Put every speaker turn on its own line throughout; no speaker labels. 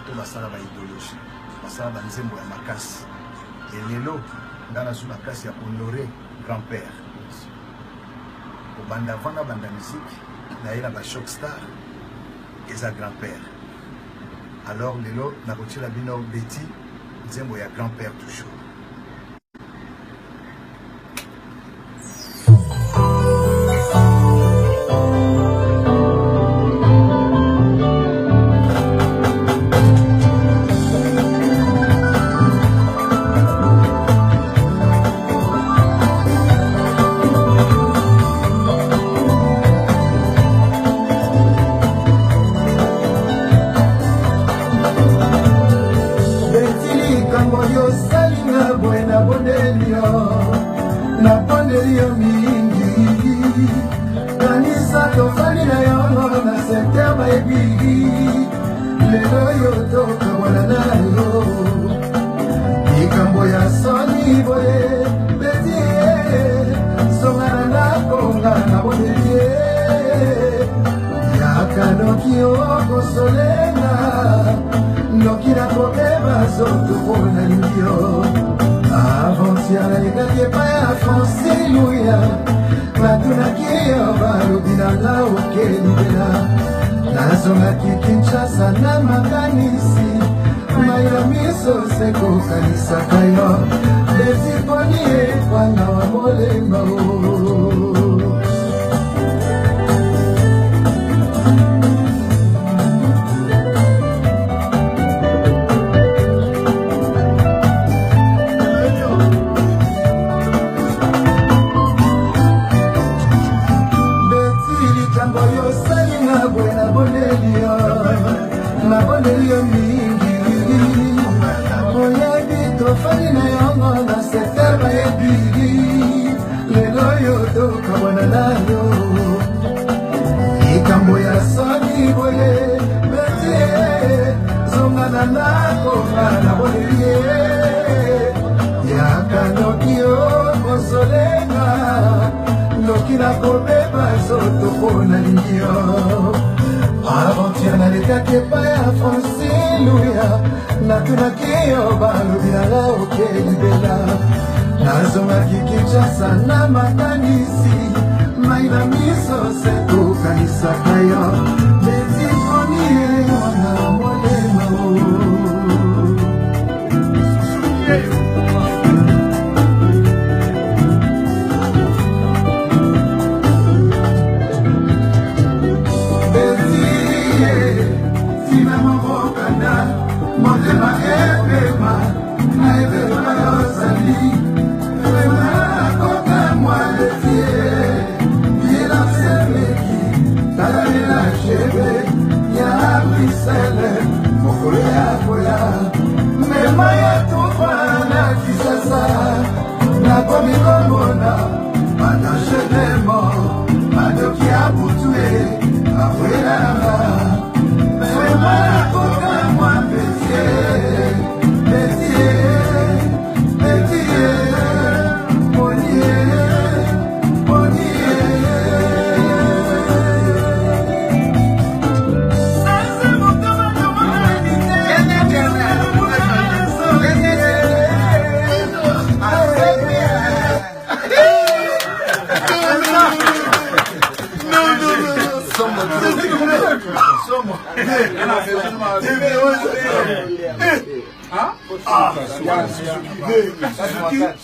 to basala ba idéologie basala ba nzembo ya makasi et lelo ndana sous la place ya honorer grand-père au banda vana banda musique na ila ba shock star eza grand-père alors lelo na kotila bino Betty nzembo ya grand-père toujours.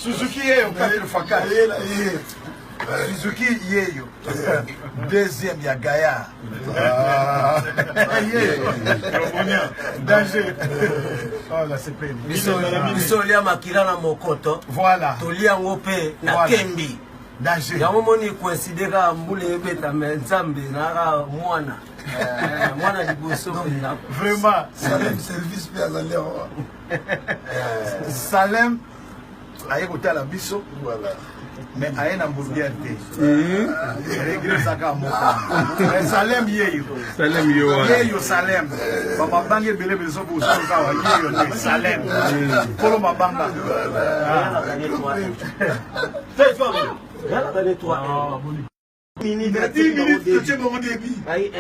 Suzuki yeyo kabiri fakala Suzuki yeyo deuxième ya Gaia danger oh là c'est pas
bisolia makira na mokoto
voilà
tolia ngope na kembi
danger
ya momoni coïncidera mbule ebeta nzambe na mwana mwana liboso
vraiment
Salem service pe azaleo
Salem aye kotala biso
voilà
mais aye na mboudia te regret saka moka Salem yeyo Salem baba bange bele beso pour ça ka yeyo te Salem polo mabanga
fais toi minutes.
Na 10 minutes, totie bango débit.
Aïe,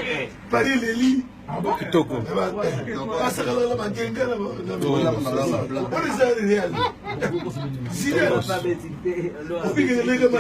Paris Leli.
kitoko
Basakala la bangenga la. On est ça réel. Si
Pas bêtité.
on